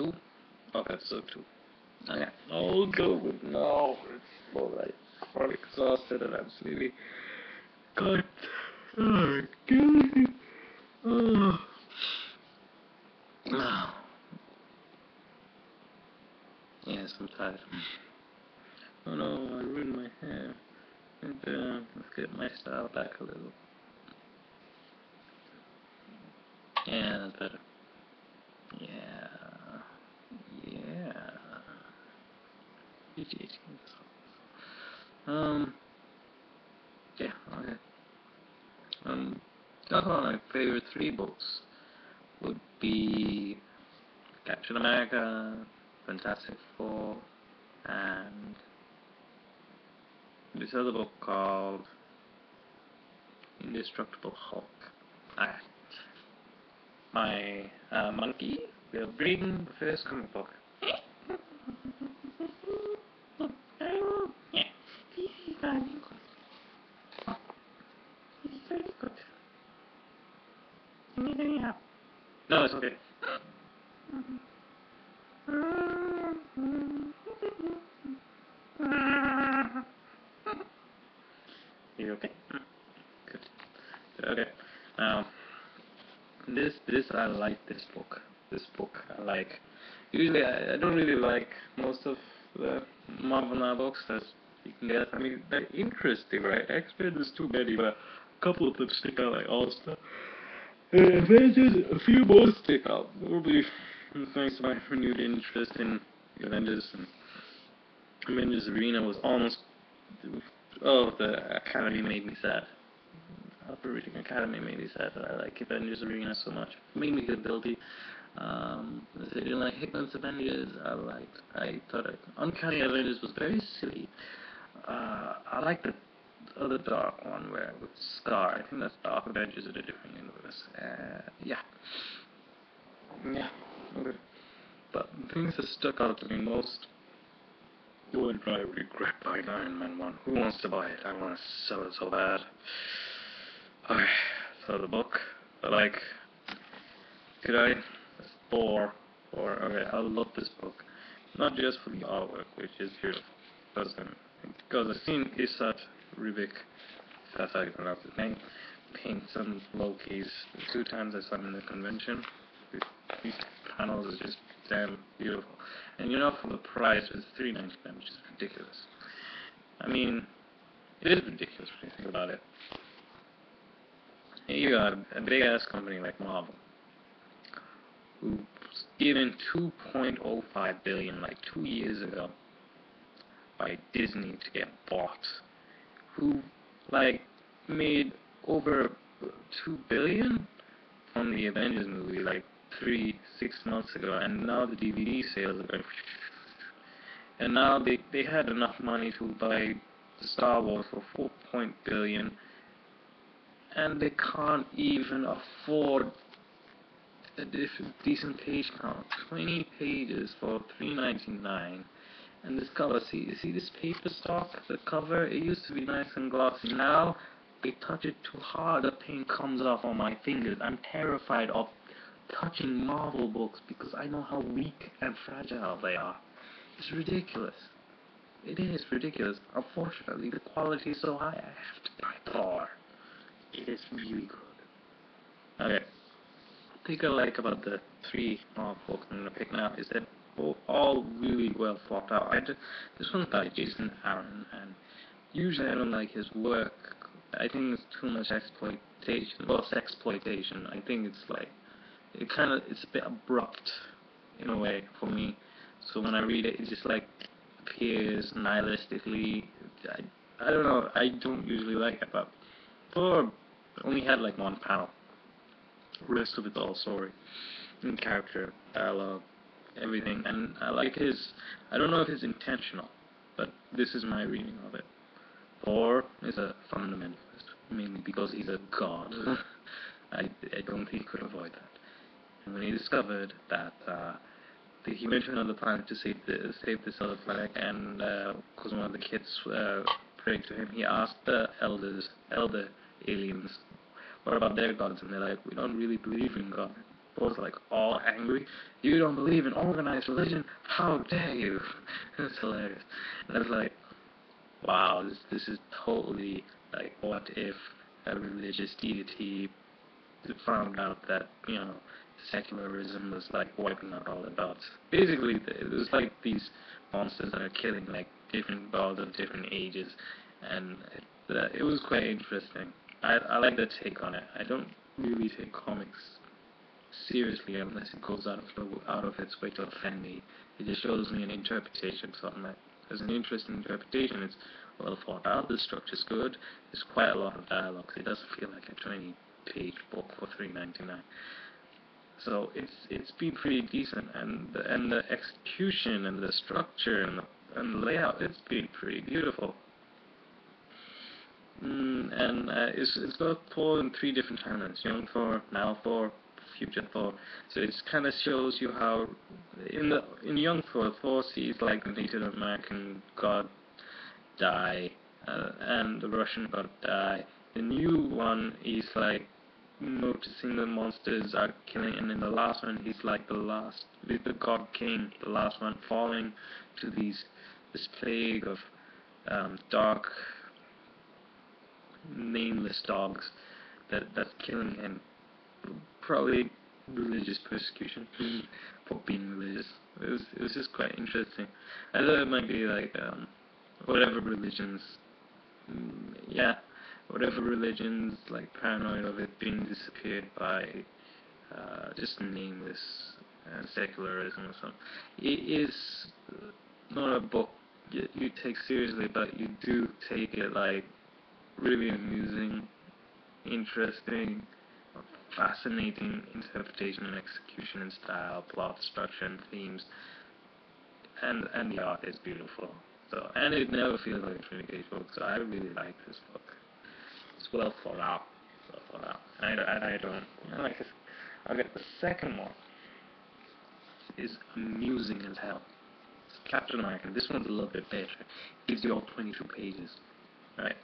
2 of episode 2. Okay, I'll go with now. It's alright. I'm exhausted and absolutely got killing. Oh. Yes, I'm tired. Oh no, I ruined my hair. Let's get my style back a little. Yeah, that's better. Yeah. Yeah, okay. Talk about my favorite 3 books would be Captain America, Fantastic Four, and this other book called Indestructible Hulk. My monkey will bring the first comic book. Yeah, this is very good. This is very good. You need any help? No, it's okay. You okay? Good. Okay. Now, I like this book. This book I like. Usually I don't really like most of the Marvel now books that you can get. I mean, they're interesting, right? X-Men is too many, but a couple of them stick out, like All-Star. Avengers, a few more stick out. Probably thanks to my renewed interest in Avengers, and Avengers Arena was almost... Oh, the Academy made me sad. Upper Reading Academy made me sad that I like Avengers Arena so much. It made me feel guilty. I didn't like Hickman's Avengers. I thought Uncanny Avengers was very silly. I like the other dark one with Scar. I think that's Dark Avengers in a different universe. Yeah. Okay. But the things that stuck out to me most: Do I regret buying Iron Man 1? Who wants to buy it? I want to sell it so bad. Okay, so the book, could I? Thor. Okay, I love this book. Not just for the artwork, which is beautiful, because I've seen Isat Rivik, if that's how you pronounce his name, paint some Lokis. The 2 times I saw him in the convention. These panels are just damn beautiful. And for the price, it's $3.99, which is ridiculous. I mean, it is ridiculous when you think about it. You got a big-ass company like Marvel, who was given $2.05 billion like 2 years ago by Disney to get bought, who made over $2 billion from the Avengers movie like 6 months ago, and now the DVD sales are going, and now they had enough money to buy Star Wars for $4 billion, and they can't even afford a decent page count. 20 pages for $3.99. And this cover, see this paper stock? The cover, it used to be nice and glossy. Now, they touch it too hard, the paint comes off on my fingers. I'm terrified of touching Marvel books because I know how weak and fragile they are. It's ridiculous. It is ridiculous. Unfortunately, the quality is so high, I have to buy Thor. It is really good. Okay. The thing I like about the 3 Marvel books I'm going to pick now is that all really well thought out. This one's by Jason Aaron, and usually I don't like his work. I think it's too much exploitation. Well, it's exploitation. I think it's it's a bit abrupt in a way for me. So when I read it, it just appears nihilistically. I don't know. I don't usually like it, but Thor only had 1 panel. The rest of it's all story and character, dialogue, everything. And I like I don't know if it's intentional, but this is my reading of it. Thor is a fundamentalist, mainly because he's a god. I don't think he could avoid that. And when he discovered that he went to another planet to save this other planet, and because one of the kids prayed to him, he asked the elder aliens, what about their gods? And they're like, we don't really believe in God. was like all angry. You don't believe in organized religion? How dare you? It's hilarious. And I was like, wow, this is totally like, what if a religious deity found out that, secularism was like wiping out all the gods. Basically, it was like these monsters that are killing like different gods of different ages, and it was quite interesting. I like the take on it. I don't really take comics seriously unless it goes out of its way to offend me. It just shows me an interpretation, something that is an interesting interpretation. It's well thought out. The structure's good. There's quite a lot of dialogue. It doesn't feel like a 20-page book for $3.99. So it's been pretty decent, and the execution and the structure and the layout, it's been pretty beautiful. It's got Thor in 3 different timelines: young Thor, now Thor, future Thor. So it kind of shows you how in young Thor, Thor sees like the Native American god die, and the Russian god die. The new one is like noticing the monsters are killing, and in the last one he's like the god king, the last one, falling to this plague of dark, nameless dogs that's killing him. Probably religious persecution for being religious. It was just quite interesting. I thought it might be like whatever religions, yeah, whatever religions like paranoid of it being disappeared by just nameless secularism or something. It is not a book you take seriously, but you do take it like really amusing, interesting, fascinating interpretation and execution and style, plot, structure, and themes, and the art is beautiful. So, and it never feels like a 20-page book. So I really like this book. It's well thought out. And I don't, like this. Okay, the second one is amusing as hell. It's Captain America. This one's a little bit better. It gives you all 22 pages, right?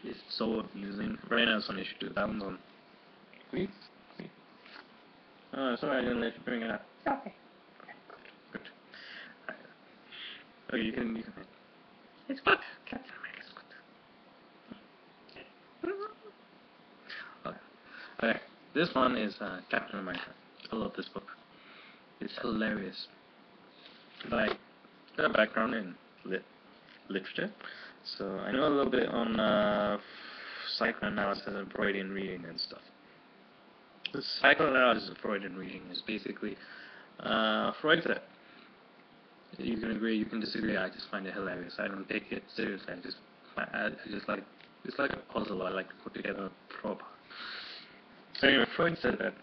It's so amusing. Right now it's on issue 2. That one's on. Please? Oh, sorry, I didn't let you bring it up. Okay. Good. Right. Oh, you can. It's good. Captain America's good. Okay. Okay. This one is Captain America. I love this book. It's hilarious. Like, got a background in literature, so I know a little bit on psychoanalysis and Freudian reading and stuff. The psychoanalysis of Freudian reading is basically Freud said. You can agree, you can disagree. I just find it hilarious. I don't take it seriously. I just like, it's like a puzzle I like to put together proper. So anyway, Freud said that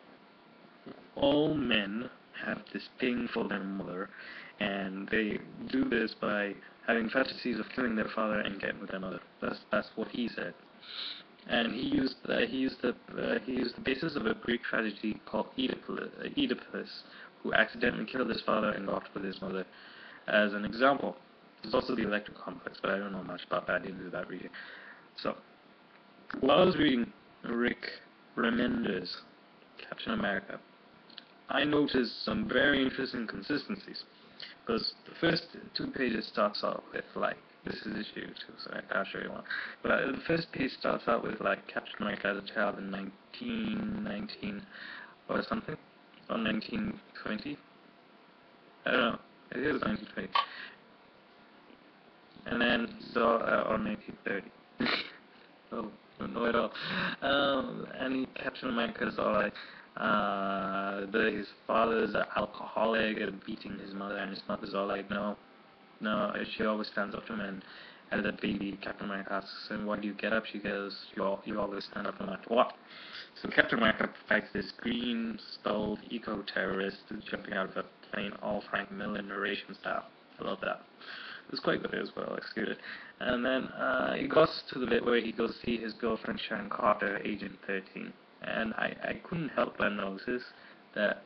all men have this thing for their mother, and they do this by having fantasies of killing their father and getting with their mother. That's what he said. And he used the basis of a Greek tragedy called Oedipus, who accidentally killed his father and got with his mother, as an example. There's also the Electric Complex, but I don't know much about that. I didn't do that reading. So, while I was reading Rick Remender's Captain America, I noticed some very interesting consistencies. Because the first 2 pages starts out with like, this is issue 2, so I can't show you one. But the first page starts out with like Captain America as a child in 1919 or something, or 1920. I don't know. It was 1920. And then or 1930. Oh, don't know at all. And Captain America is all like, his father's an alcoholic and beating his mother, and his mother's all like, no, she always stands up to him. And as a baby, Captain America asks him, why do you get up? She goes, you always stand up no matter what. So Captain America fights this green-skulled eco-terrorist who's jumping out of a plane, all Frank Miller narration style. I love that. It was quite good as well, executed. And then it goes to the bit where he goes to see his girlfriend Sharon Carter, Agent 13. And I couldn't help but notice that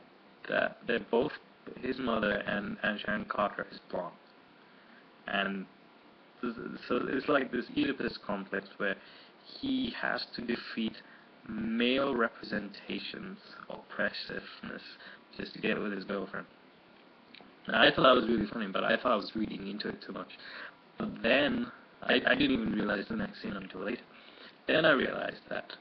they're both, his mother and Sharon Carter is blonde. And so it's like this Oedipus complex where he has to defeat male representations of preciousness just to get with his girlfriend. Now, I thought that was really funny, but I thought I was reading into it too much. But then, I didn't even realize the next scene until later. Then I realized that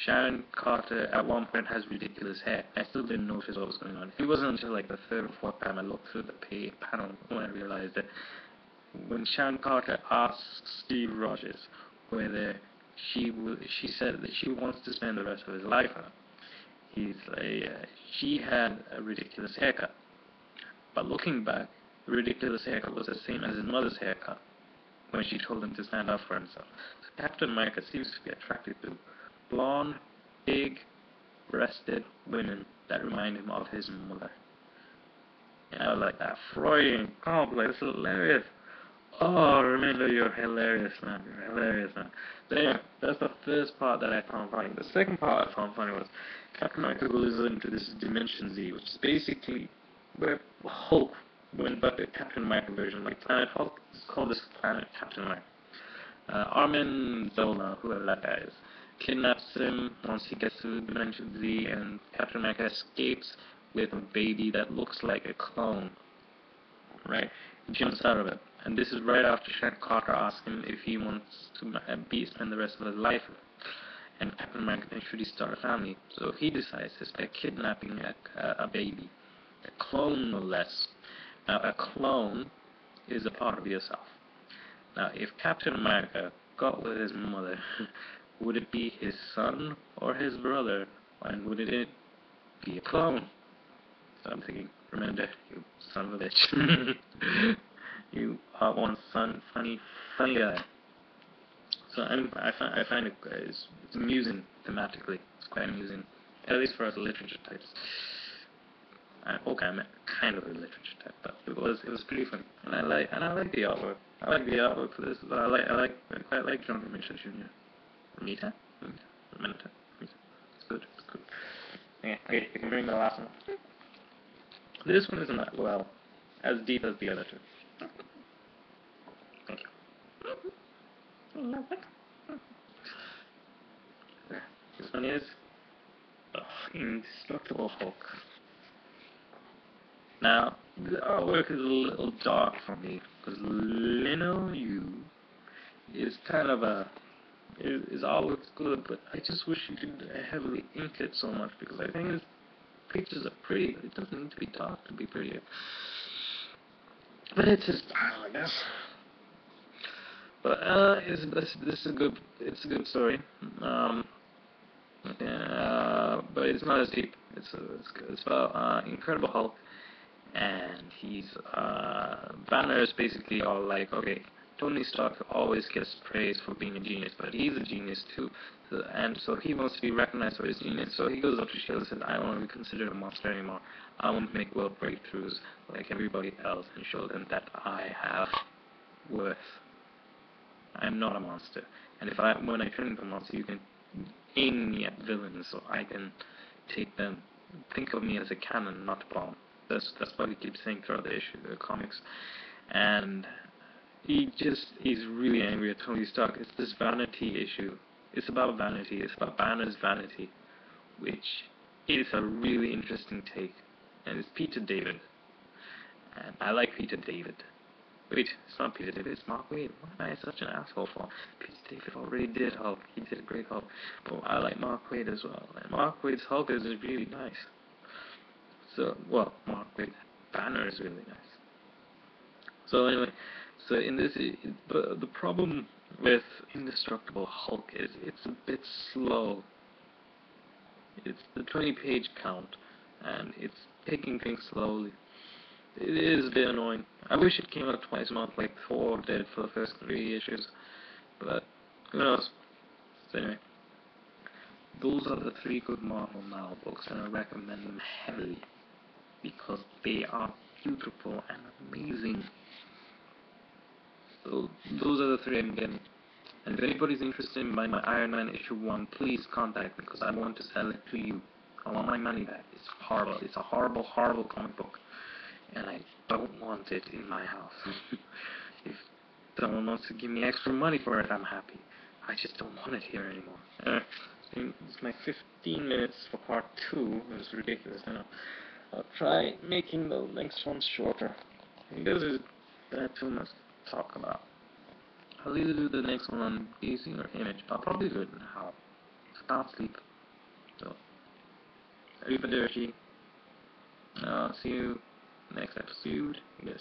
Sharon Carter at one point has ridiculous hair. I still didn't notice what was going on. It wasn't until like the third or fourth time I looked through the panel when I realized that when Sharon Carter asks Steve Rogers whether she said that she wants to spend the rest of his life on him, he's like, she had a ridiculous haircut. But looking back, the ridiculous haircut was the same as his mother's haircut when she told him to stand up for himself. So Captain America seems to be attracted to blonde, big-breasted women that remind him of his mother. And I was like, that Freudian complex, hilarious. Oh, remember, you're hilarious, man. You're hilarious, man. So anyway, that's the first part that I found funny. The second part I found funny was Captain America goes into this Dimension Z, which is basically where Hulk went, but the Captain America version, like Planet Hulk, is called this Planet Captain America. Armin Zola, whoever that guy is, kidnaps him once he gets to Dimension Z, and Captain America escapes with a baby that looks like a clone. Right? He jumps out of it. And this is right after Sharon Carter asks him if he wants to spend the rest of his life with her. And Captain America thinks should he start a family. So he decides to start kidnapping a baby. A clone, no less. Now, a clone is a part of yourself. Now, if Captain America got with his mother, would it be his son or his brother? And would it be a clone? So I'm thinking, remember, you son of a bitch. You are one funny guy. So I find it it's amusing thematically. It's quite amusing, at least for us literature types. Okay, I'm kind of a literature type, but it was pretty funny, and I like the artwork. I like the artwork for this, but I quite like John Romita Jr. Romita. It's good. Okay, you can bring the last one. This one isn't that well as deep as the other two. Thank you. This one is Indestructible Hulk. Now, the artwork is a little dark for me because Lino Yu is kind of his artwork's good, but I just wish he didn't heavily ink it so much because I think his pictures are pretty. It doesn't need to be dark to be prettier. But it's his style, I guess. But this is a good. It's a good story. But it's not as deep. It's about Incredible Hulk, and Banner is basically all like, okay, Tony Stark always gets praise for being a genius, but he's a genius too, so he wants to be recognized for his genius. So he goes up to Shield and says, I don't want to be considered a monster anymore. I want to make world breakthroughs like everybody else and show them that I have worth. I'm not a monster, and when I turn into a monster, you can aim me at villains, so I can take them. Think of me as a cannon, not a bomb. That's what he keeps saying throughout the comics, and he's really angry at Tony Stark. It's this vanity issue. It's about vanity. It's about Banner's vanity, which is a really interesting take, and it's Peter David, and I like Peter David. Wait, it's not Peter David, it's Mark Waid. What am I such an asshole for? Peter David already did Hulk. He did a great Hulk. But I like Mark Waid as well. And Mark Waid's Hulk is really nice. So, well, Mark Waid Banner is really nice. So anyway, so in this, the problem with Indestructible Hulk is it's a bit slow. It's the 20-page count, and it's taking things slowly. It is a bit annoying. I wish it came out twice a month like Thor did for the first 3 issues, but who knows. So anyway, those are the 3 good Marvel Now books, and I recommend them heavily because they are beautiful and amazing. So those are the 3 I'm getting. And if anybody's interested in buying my Iron Man issue 1, please contact me because I want to sell it to you. I want my money back. It's horrible. It's a horrible, horrible comic book. And I don't want it in my house. If someone wants to give me extra money for it, I'm happy. I just don't want it here anymore. think it's my 15 minutes for part 2. It was ridiculous, I know. I'll try making the next one shorter. Because there's too much to talk about. I'll either do the next one on Gazing or Image. I'll probably do it now. I can't sleep. So, arrivederci. See you next episode. Yes.